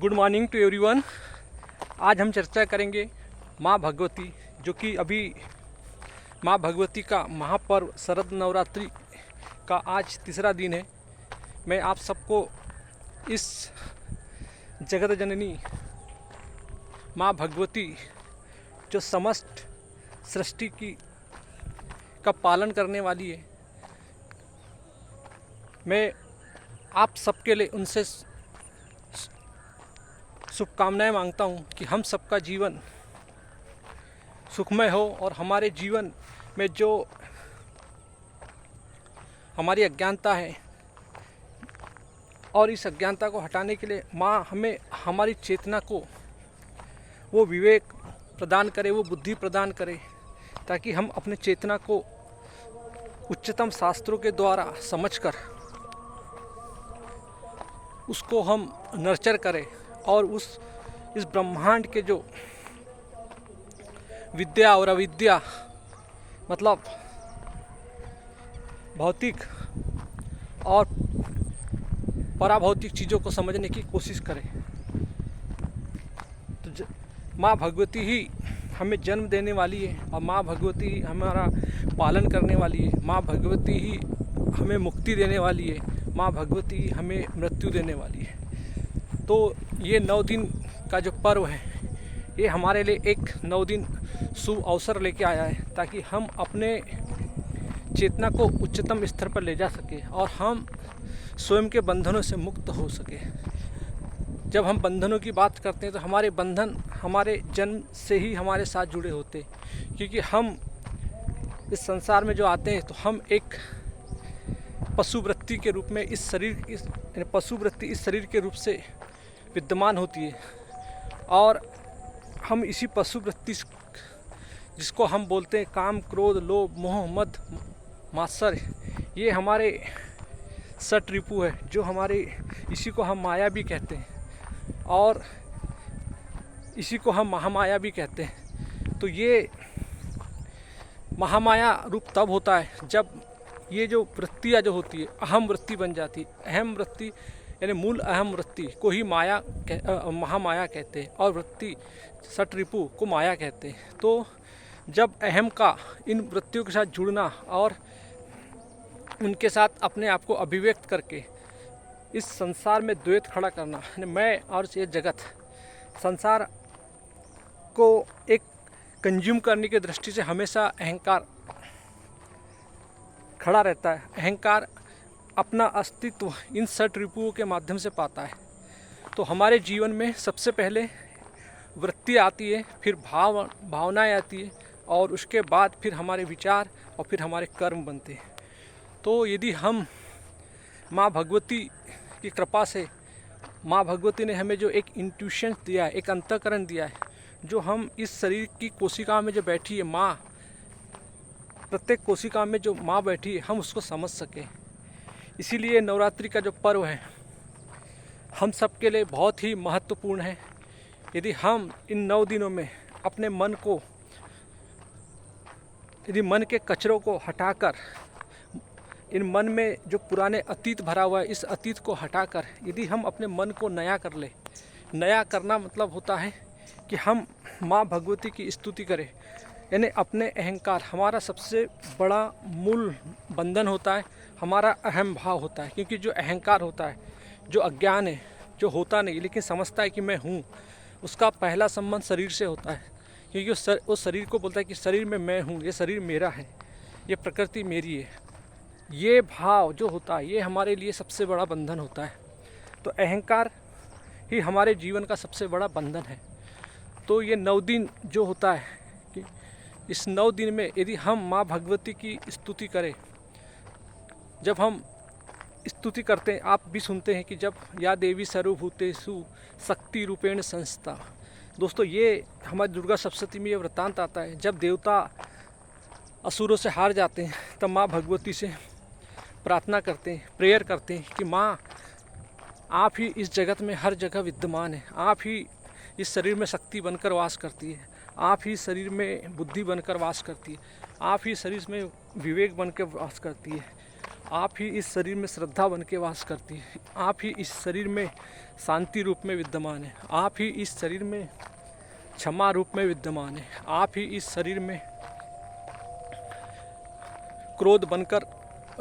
Good morning to everyone. आज हम चर्चा करेंगे माँ भगवती, जो कि अभी माँ भगवती का महापर्व शरद नवरात्रि का आज तीसरा दिन है। मैं आप सबको इस जगत जननी माँ भगवती, जो समस्त सृष्टि की का पालन करने वाली है, मैं आप सबके लिए उनसे शुभकामनाएं मांगता हूं कि हम सबका जीवन सुखमय हो और हमारे जीवन में जो हमारी अज्ञानता है और इस अज्ञानता को हटाने के लिए माँ हमें हमारी चेतना को वो विवेक प्रदान करे, वो बुद्धि प्रदान करे, ताकि हम अपने चेतना को उच्चतम शास्त्रों के द्वारा समझकर उसको हम नर्चर करें और इस ब्रह्मांड के जो विद्या और अविद्या, मतलब भौतिक और पराभौतिक चीज़ों को समझने की कोशिश करें। तो माँ भगवती ही हमें जन्म देने वाली है और माँ भगवती ही हमारा पालन करने वाली है। माँ भगवती ही हमें मुक्ति देने वाली है। माँ भगवती ही हमें मृत्यु देने वाली है। तो ये 9 दिन का जो पर्व है, ये हमारे लिए एक 9 दिन शुभ अवसर लेके आया है, ताकि हम अपने चेतना को उच्चतम स्तर पर ले जा सके और हम स्वयं के बंधनों से मुक्त हो सके। जब हम बंधनों की बात करते हैं तो हमारे बंधन हमारे जन्म से ही हमारे साथ जुड़े होते, क्योंकि हम इस संसार में जो आते हैं तो हम एक पशुवृत्ति के रूप में इस शरीर के रूप से विद्यमान होती है और हम इसी पशुवृत्ति, जिसको हम बोलते हैं काम, क्रोध, लोभ, मोह, मद, मात्सर्य, ये हमारे सट रिपु है, जो हमारे इसी को हम माया भी कहते हैं और इसी को हम महामाया भी कहते हैं। तो ये महामाया रूप तब होता है जब ये जो वृत्तियाँ जो होती है अहम वृत्ति बन जाती है। अहम वृत्ति यानी मूल अहम वृत्ति को ही महामाया कहते हैं और वृत्ति सट रिपु को माया कहते हैं। तो जब अहम का इन वृत्तियों के साथ जुड़ना और उनके साथ अपने आप को अभिव्यक्त करके इस संसार में द्वैत खड़ा करना, यानी मैं और ये जगत, संसार को एक कंज्यूम करने की दृष्टि से हमेशा अहंकार खड़ा रहता है। अहंकार अपना अस्तित्व इन सट रिपुओं के माध्यम से पाता है। तो हमारे जीवन में सबसे पहले वृत्ति आती है, फिर भावनाएं आती है और उसके बाद फिर हमारे विचार और फिर हमारे कर्म बनते हैं। तो यदि हम माँ भगवती की कृपा से, माँ भगवती ने हमें जो एक इंट्यूशन दिया है, एक अंतःकरण दिया है, जो हम इस शरीर की कोशिका में जो बैठी है माँ, प्रत्येक कोशिका में जो माँ बैठी है, हम उसको समझ सकें। इसीलिए नवरात्रि का जो पर्व है हम सबके लिए बहुत ही महत्वपूर्ण है। यदि हम इन 9 दिनों में अपने मन को, यदि मन के कचरों को हटाकर, इन मन में जो पुराने अतीत भरा हुआ है, इस अतीत को हटाकर यदि हम अपने मन को नया कर ले, नया करना मतलब होता है कि हम माँ भगवती की स्तुति करें, यानी अपने अहंकार, हमारा सबसे बड़ा मूल बंधन होता है, हमारा अहम भाव होता है। क्योंकि जो अहंकार होता है, जो अज्ञान है, जो होता नहीं लेकिन समझता है कि मैं हूँ, उसका पहला संबंध शरीर से होता है। क्योंकि उस शरीर को बोलता है कि शरीर में मैं हूँ, ये शरीर मेरा है, ये प्रकृति मेरी है। ये भाव जो होता है, ये हमारे लिए सबसे बड़ा बंधन होता है। तो अहंकार ही हमारे जीवन का सबसे बड़ा बंधन है। तो ये 9 दिन जो होता है, कि इस 9 दिन में यदि हम माँ भगवती की स्तुति करें, जब हम स्तुति करते हैं, आप भी सुनते हैं कि जब या देवी सर्वभूतेषु शक्ति रूपेण संस्था। दोस्तों, ये हमारी दुर्गा सप्तमी में ये वृत्तांत आता है, जब देवता असुरों से हार जाते हैं तब माँ भगवती से प्रार्थना करते हैं, प्रेयर करते हैं कि माँ, आप ही इस जगत में हर जगह विद्यमान है, आप ही इस शरीर में शक्ति बनकर वास करती है, आप ही शरीर में बुद्धि बनकर वास करती है, आप ही शरीर में विवेक बनकर वास करती है। आप ही इस शरीर में श्रद्धा बन के वास करती है। आप ही इस शरीर में शांति रूप में विद्यमान है। आप ही इस शरीर में क्षमा रूप में विद्यमान है। आप ही इस शरीर में क्रोध बनकर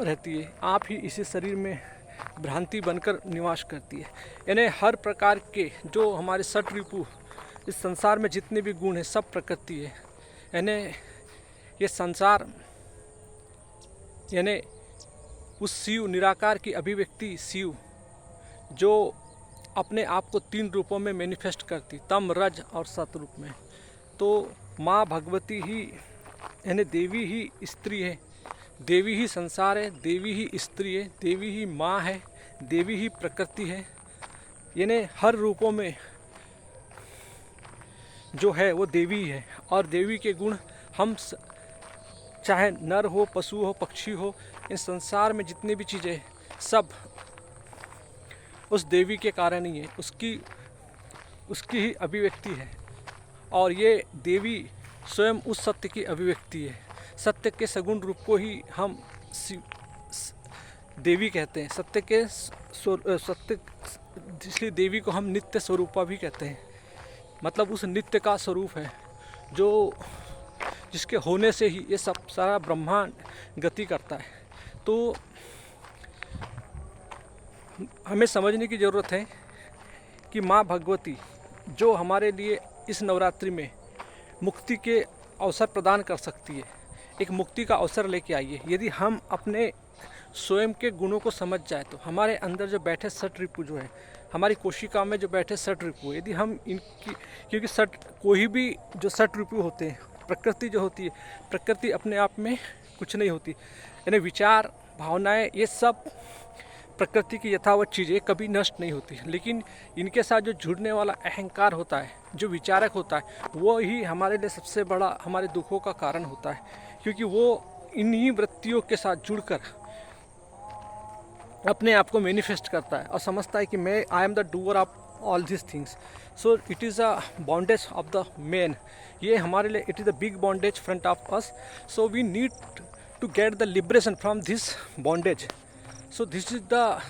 रहती है। आप ही इसी शरीर में भ्रांति बनकर निवास करती है। यानी हर प्रकार के जो हमारे षट रिपु इस संसार में जितने भी गुण हैं सब प्रकृति है। यानी ये संसार यानी उस शिव निराकार की अभिव्यक्ति शिव जो अपने आप को 3 रूपों में मैनिफेस्ट करती, तम रज और सत रूप में। तो माँ भगवती ही यानी देवी ही स्त्री है, देवी ही संसार है, देवी ही स्त्री है, देवी ही माँ है, देवी ही प्रकृति है। यानी हर रूपों में जो है वो देवी है। और देवी के गुण हम चाहे नर हो, पशु हो, पक्षी हो, इन संसार में जितनी भी चीज़ें सब उस देवी के कारण ही है, उसकी ही अभिव्यक्ति है। और ये देवी स्वयं उस सत्य की अभिव्यक्ति है। सत्य के सगुण रूप को ही हम देवी कहते हैं। सत्य इसलिए देवी को हम नित्य स्वरूपा भी कहते हैं। मतलब उस नित्य का स्वरूप है जो जिसके होने से ही ये सब सारा ब्रह्मांड गति करता है। तो हमें समझने की ज़रूरत है कि माँ भगवती जो हमारे लिए इस नवरात्रि में मुक्ति के अवसर प्रदान कर सकती है, एक मुक्ति का अवसर लेके आई है। यदि हम अपने स्वयं के गुणों को समझ जाए तो हमारे अंदर जो बैठे षट रिपु जो है, हमारी कोशिका में जो बैठे षट रिपु, यदि हम इनकी, क्योंकि कोई भी जो षट रिपु होते हैं, प्रकृति जो होती है, प्रकृति अपने आप में कुछ नहीं होती। यानी विचार, भावनाएं, ये सब प्रकृति की यथावत चीज़ें कभी नष्ट नहीं होती। लेकिन इनके साथ जो जुड़ने वाला अहंकार होता है, जो विचारक होता है, वो ही हमारे लिए सबसे बड़ा हमारे दुखों का कारण होता है। क्योंकि वो इन्हीं वृत्तियों के साथ जुड़कर अपने आप को मैनिफेस्ट करता है और समझता है कि मैं I am the doer of all this things. So it is a bondage of the man. ये हमारे लिए it is the big bondage front of us. So we need to get the liberation from this bondage. So this is the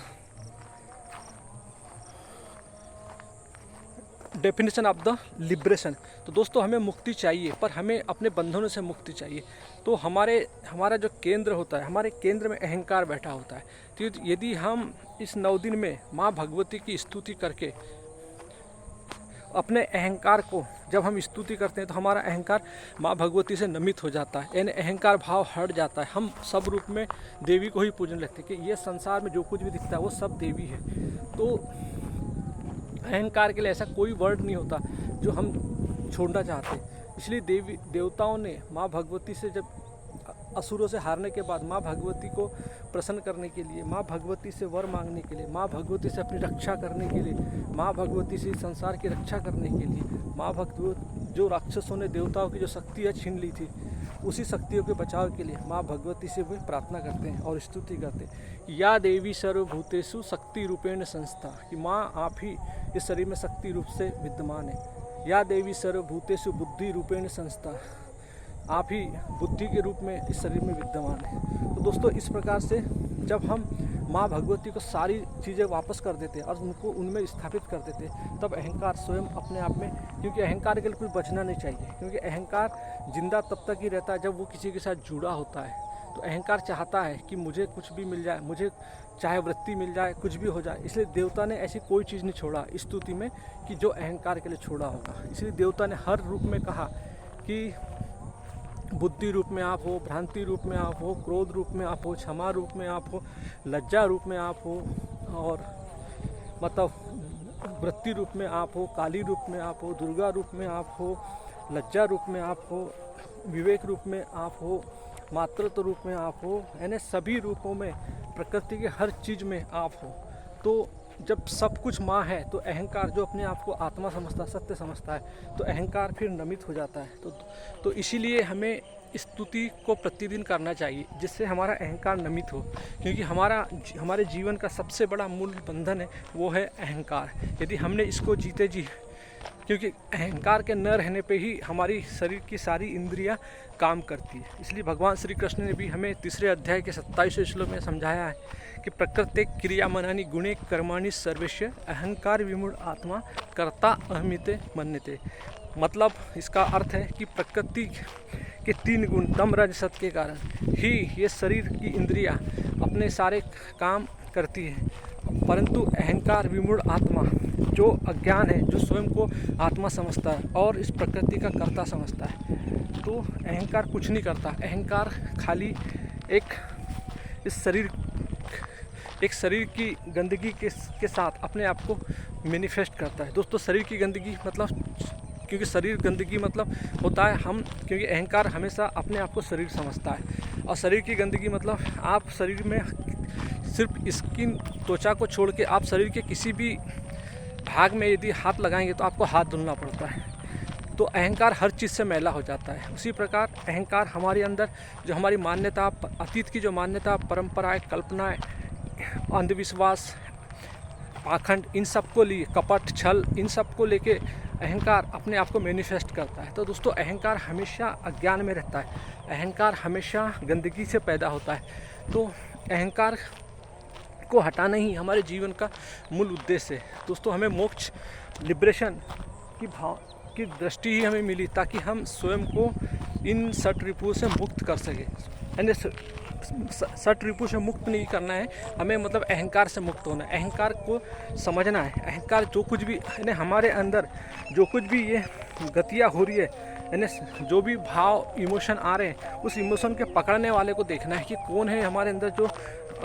definition of the liberation. तो दोस्तों हमें मुक्ति चाहिए, पर हमें अपने बंधनों से मुक्ति चाहिए। तो हमारा जो केंद्र होता है, हमारे केंद्र में अहंकार बैठा होता है। तो यदि हम इस 9 दिन में माँ भगवती की स्तुति करके अपने अहंकार को जब हम स्तुति करते हैं तो हमारा अहंकार माँ भगवती से नमित हो जाता है। यानी अहंकार भाव हट जाता है। हम सब रूप में देवी को ही पूजने लगते हैं कि ये संसार में जो कुछ भी दिखता है वो सब देवी है। तो अहंकार के लिए ऐसा कोई वर्ड नहीं होता जो हम छोड़ना चाहते हैं। इसलिए देवताओं ने माँ भगवती से जब असुरों से हारने के बाद माँ भगवती को प्रसन्न करने के लिए, माँ भगवती से वर मांगने के लिए, माँ भगवती से अपनी रक्षा करने के लिए, माँ भगवती से संसार की रक्षा करने के लिए, माँ भगवती जो राक्षसों ने देवताओं की जो शक्तियाँ छीन ली थी, उसी शक्तियों के बचाव के लिए माँ भगवती से वे प्रार्थना करते हैं और स्तुति करते हैं। या देवी सर्वभूतेषु शक्ति रूपेण संस्था, कि माँ आप ही इस शरीर में शक्ति रूप से विद्यमान है। या देवी सर्वभूतेषु बुद्धि रूपेण संस्था, आप ही बुद्धि के रूप में इस शरीर में विद्यमान है। तो दोस्तों इस प्रकार से जब हम माँ भगवती को सारी चीज़ें वापस कर देते हैं और उनको उनमें स्थापित कर देते हैं, तब अहंकार स्वयं अपने आप में, क्योंकि अहंकार के लिए कुछ बचना नहीं चाहिए, क्योंकि अहंकार जिंदा तब तक ही रहता है जब वो किसी के साथ जुड़ा होता है। तो अहंकार चाहता है कि मुझे कुछ भी मिल जाए, मुझे चाहे वृत्ति मिल जाए, कुछ भी हो जाए। इसलिए देवता ने ऐसी कोई चीज़ नहीं छोड़ा स्तुति में कि जो अहंकार के लिए छोड़ा होगा। इसलिए देवता ने हर रूप में कहा कि बुद्धि रूप में आप हो, भ्रांति रूप में आप हो, क्रोध रूप में आप हो, क्षमा रूप में आप हो, लज्जा रूप में आप हो, और मतलब वृत्ति रूप में आप हो, काली रूप में आप हो, दुर्गा रूप में आप हो, लज्जा रूप में आप हो, विवेक रूप में आप हो, मातृत्व रूप में आप हो। यानी सभी रूपों में, प्रकृति के हर चीज़ में आप हो। तो जब सब कुछ माँ है तो अहंकार जो अपने आप को आत्मा समझता है, सत्य समझता है, तो अहंकार फिर नमित हो जाता है। तो इसीलिए हमें स्तुति को प्रतिदिन करना चाहिए, जिससे हमारा अहंकार नमित हो। क्योंकि हमारे जीवन का सबसे बड़ा मूल बंधन है वो है अहंकार। यदि हमने इसको जीते जी क्योंकि अहंकार के न रहने पे ही हमारी शरीर की सारी इंद्रियां काम करती है। इसलिए भगवान श्री कृष्ण ने भी हमें तीसरे अध्याय के 27वें श्लोक में समझाया है कि प्रकृति क्रियामनानि गुणे कर्माणि सर्वेश्य अहंकार विमूढ़ आत्मा कर्ता अहमिते मन्यते। मतलब इसका अर्थ है कि प्रकृति के 3 गुण तम रज सत के कारण ही ये शरीर की इंद्रियां अपने सारे काम करती है, परंतु अहंकार विमूढ़ आत्मा जो अज्ञान है, जो स्वयं को आत्मा समझता है और इस प्रकृति का कर्ता समझता है, तो अहंकार कुछ नहीं करता। अहंकार खाली इस शरीर की गंदगी के साथ अपने आप को मैनिफेस्ट करता है। दोस्तों, शरीर की गंदगी मतलब, क्योंकि शरीर गंदगी मतलब होता है क्योंकि अहंकार हमेशा अपने आप को शरीर समझता है, और शरीर की गंदगी मतलब आप शरीर में सिर्फ स्किन त्वचा को छोड़ के आप शरीर के किसी भी भाग में यदि हाथ लगाएंगे तो आपको हाथ धुलना पड़ता है। तो अहंकार हर चीज़ से मैला हो जाता है। उसी प्रकार अहंकार हमारे अंदर जो हमारी मान्यता, अतीत की जो मान्यता, परंपराएं, कल्पनाएं, अंधविश्वास, पाखंड, इन सब को लिए, कपट, छल, इन सब को लेके अहंकार अपने आप को मैनिफेस्ट करता है। तो दोस्तों, अहंकार हमेशा अज्ञान में रहता है, अहंकार हमेशा गंदगी से पैदा होता है। तो अहंकार को हटाना ही हमारे जीवन का मूल उद्देश्य है। दोस्तों, हमें मोक्ष, लिबरेशन की दृष्टि ही हमें मिली ताकि हम स्वयं को इन सट रिपू से मुक्त कर सके। यानी सट रिपू से मुक्त नहीं करना है हमें, मतलब अहंकार से मुक्त होना है। अहंकार को समझना है। अहंकार जो कुछ भी यानी हमारे अंदर जो कुछ भी ये गतियाँ हो रही है, यानी जो भी भाव, इमोशन आ रहे हैं, उस इमोशन के पकड़ने वाले को देखना है कि कौन है हमारे अंदर जो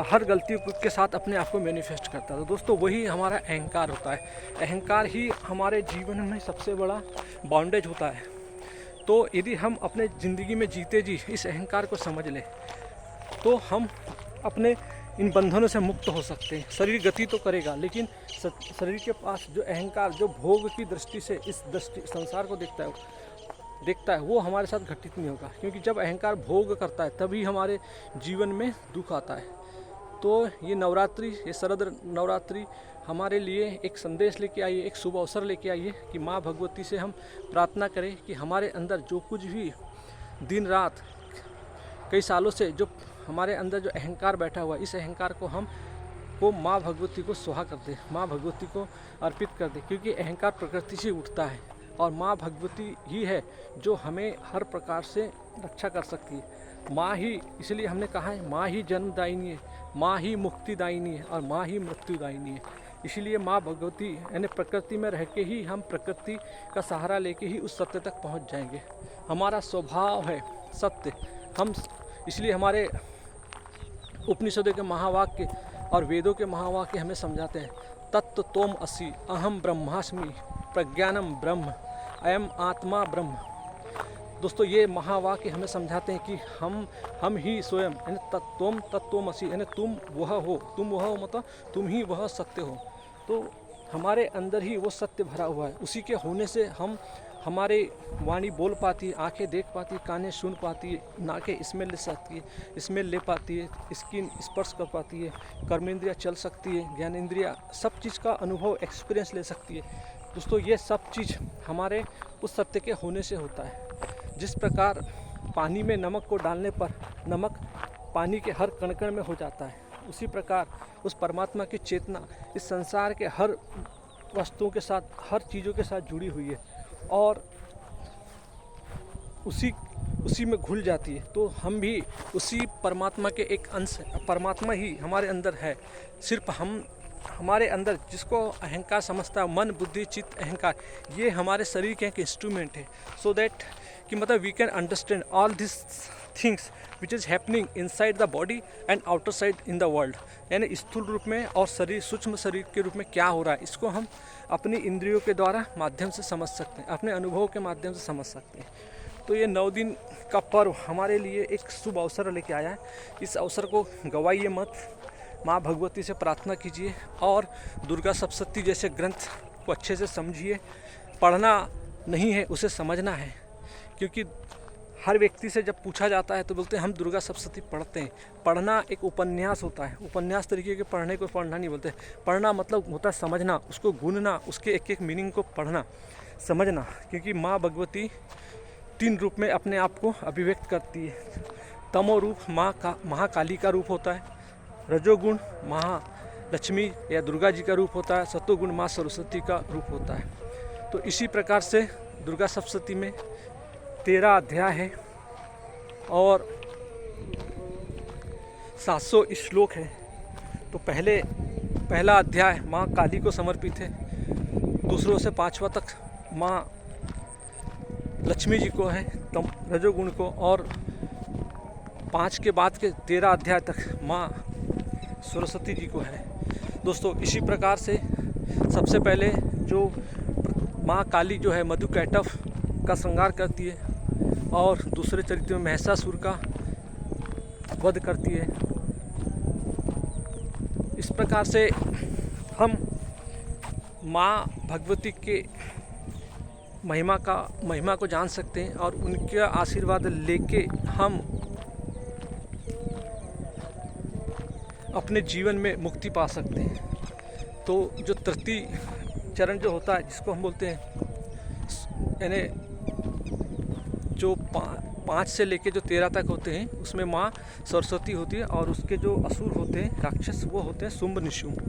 हर गलती के साथ अपने आप को मैनिफेस्ट करता है। तो दोस्तों, वही हमारा अहंकार होता है। अहंकार ही हमारे जीवन में सबसे बड़ा बॉन्डेज होता है। तो यदि हम अपने ज़िंदगी में जीते जी इस अहंकार को समझ लें तो हम अपने इन बंधनों से मुक्त हो सकते हैं। शरीर गति तो करेगा, लेकिन शरीर के पास जो अहंकार, जो भोग की दृष्टि से इस संसार को देखता है, वो हमारे साथ घटित नहीं होगा। क्योंकि जब अहंकार भोग करता है तभी हमारे जीवन में दुख आता है। तो ये नवरात्रि, ये शरद नवरात्रि हमारे लिए एक संदेश लेके आई है, एक शुभ अवसर लेके आई है कि माँ भगवती से हम प्रार्थना करें कि हमारे अंदर जो कुछ भी दिन रात कई सालों से जो हमारे अंदर जो अहंकार बैठा हुआ है, इस अहंकार को माँ भगवती को सुहा कर दे, माँ भगवती को अर्पित कर दे। क्योंकि अहंकार प्रकृति से उठता है और माँ भगवती ही है जो हमें हर प्रकार से रक्षा कर सकती है। माँ ही, इसलिए हमने कहा है माँ ही जन्मदायिनी है, माँ ही मुक्तिदायिनी है और माँ ही मृत्युदायिनी है। इसीलिए माँ भगवती यानी प्रकृति में रह के ही हम प्रकृति का सहारा लेके ही उस सत्य तक पहुँच जाएंगे। हमारा स्वभाव है सत्य। हम इसलिए हमारे उपनिषदों के महावाक्य और वेदों के महावाक्य हमें समझाते हैं, तत्व तोम असि, अहम ब्रह्मास्मि, प्रज्ञानम ब्रह्म, अयम आत्मा ब्रह्म। दोस्तों, ये महावाक्य हमें समझाते हैं कि हम ही स्वयं, यानी तत्वमसि, यानी तुम वह हो मतलब तुम ही वह सत्य हो। तो हमारे अंदर ही वो सत्य भरा हुआ है। उसी के होने से हमारे वाणी बोल पाती है, आंखें देख पाती है, कानें सुन पाती है, नाकें स्मेल ले पाती है, स्किन स्पर्श कर पाती है, कर्मेंद्रियाँ चल सकती है, ज्ञानेंद्रियाँ सब चीज़ का अनुभव, एक्सपीरियंस ले सकती है। दोस्तों, ये सब चीज़ हमारे उस सत्य के होने से होता है। जिस प्रकार पानी में नमक को डालने पर नमक पानी के हर कण कण में हो जाता है, उसी प्रकार उस परमात्मा की चेतना इस संसार के हर वस्तुओं के साथ, हर चीज़ों के साथ जुड़ी हुई है और उसी में घुल जाती है। तो हम भी उसी परमात्मा के एक अंश हैं। परमात्मा ही हमारे अंदर है। सिर्फ हमारे अंदर जिसको अहंकार समझता है, मन, बुद्धि, चित्त, अहंकार, ये हमारे शरीर के एक इंस्ट्रूमेंट है। सो दैट कि मतलब we can understand all this things which is happening inside the body and outer side in the world. यानी स्थूल रूप में और शरीर, सूक्ष्म शरीर के रूप में क्या हो रहा है, इसको हम अपनी इंद्रियों के द्वारा माध्यम से समझ सकते हैं, अपने अनुभव के माध्यम से समझ सकते हैं। तो ये 9 दिन का पर्व हमारे लिए एक शुभ अवसर लेके आया है। इस अवसर को गवाइए मत, माँ भगवती से प्रार्थना कीजिए और दुर्गा सप्तशती जैसे ग्रंथ को अच्छे से समझिए। पढ़ना नहीं है, उसे समझना है, क्योंकि हर व्यक्ति से जब पूछा जाता है तो बोलते हैं हम दुर्गा सप्तशती पढ़ते हैं। पढ़ना एक उपन्यास होता है, उपन्यास तरीके के पढ़ने को पढ़ना नहीं बोलते। पढ़ना मतलब होता है समझना, उसको गूंथना, उसके एक एक मीनिंग को पढ़ना, समझना। क्योंकि माँ भगवती 3 रूप में अपने आप को अभिव्यक्त करती है। तमो रूप महाकाली का रूप होता है, रजोगुण महालक्ष्मी या दुर्गा जी का रूप होता है, सतोगुण माँ सरस्वती का रूप होता है। तो इसी प्रकार से दुर्गा सप्तशती में 13 अध्याय है और 700 श्लोक है। तो पहला अध्याय माँ काली को समर्पित है, दूसरों से 5वां तक माँ लक्ष्मी जी को है, रजोगुण को, और 5 के बाद के 13 अध्याय तक माँ सरस्वती जी को है। दोस्तों इसी प्रकार से सबसे पहले जो माँ काली जो है मधुकैटभ का श्रृंगार करती है और दूसरे चरित्र में महिषासुर का वध करती है। इस प्रकार से हम माँ भगवती के महिमा को जान सकते हैं और उनके आशीर्वाद लेके हम अपने जीवन में मुक्ति पा सकते हैं। तो जो तृतीय चरण जो होता है, जिसको हम बोलते हैं, यानी जो 5 से लेके जो 13 तक होते हैं, उसमें माँ सरस्वती होती है और उसके जो असुर होते हैं, राक्षस, वो होते हैं शुंभ निशुंभ।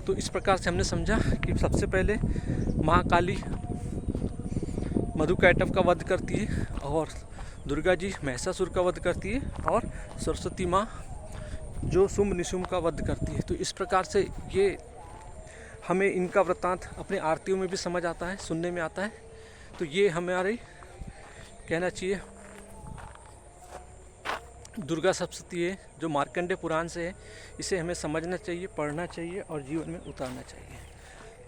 तो इस प्रकार से हमने समझा कि सबसे पहले माँ काली मधुकैटभ का वध करती है और दुर्गा जी महिषासुर का वध करती है और सरस्वती माँ जो शुंभ निशुंभ का वध करती है। तो इस प्रकार से ये हमें इनका वृत्तांत अपने आरतियों में भी समझ आता है, सुनने में आता है। तो ये हमारे कहना चाहिए दुर्गा सप्तशती है जो मार्कंडेय पुराण से है। इसे हमें समझना चाहिए, पढ़ना चाहिए और जीवन में उतारना चाहिए।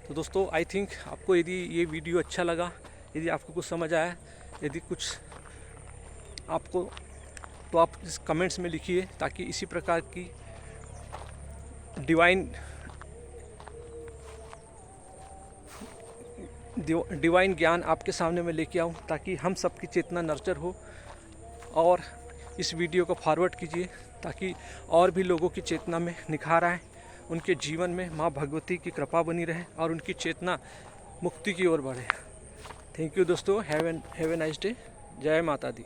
तो दोस्तों आई थिंक आपको यदि ये वीडियो अच्छा लगा, यदि आपको कुछ समझ आया, यदि कुछ आपको, तो आप इस कमेंट्स में लिखिए ताकि इसी प्रकार की डिवाइन ज्ञान आपके सामने मैं लेके आऊँ, ताकि हम सबकी चेतना नर्चर हो। और इस वीडियो को फॉरवर्ड कीजिए ताकि और भी लोगों की चेतना में निखार आए, उनके जीवन में माँ भगवती की कृपा बनी रहे और उनकी चेतना मुक्ति की ओर बढ़े। थैंक यू दोस्तों, हैव ए नाइस डे। जय माता दी।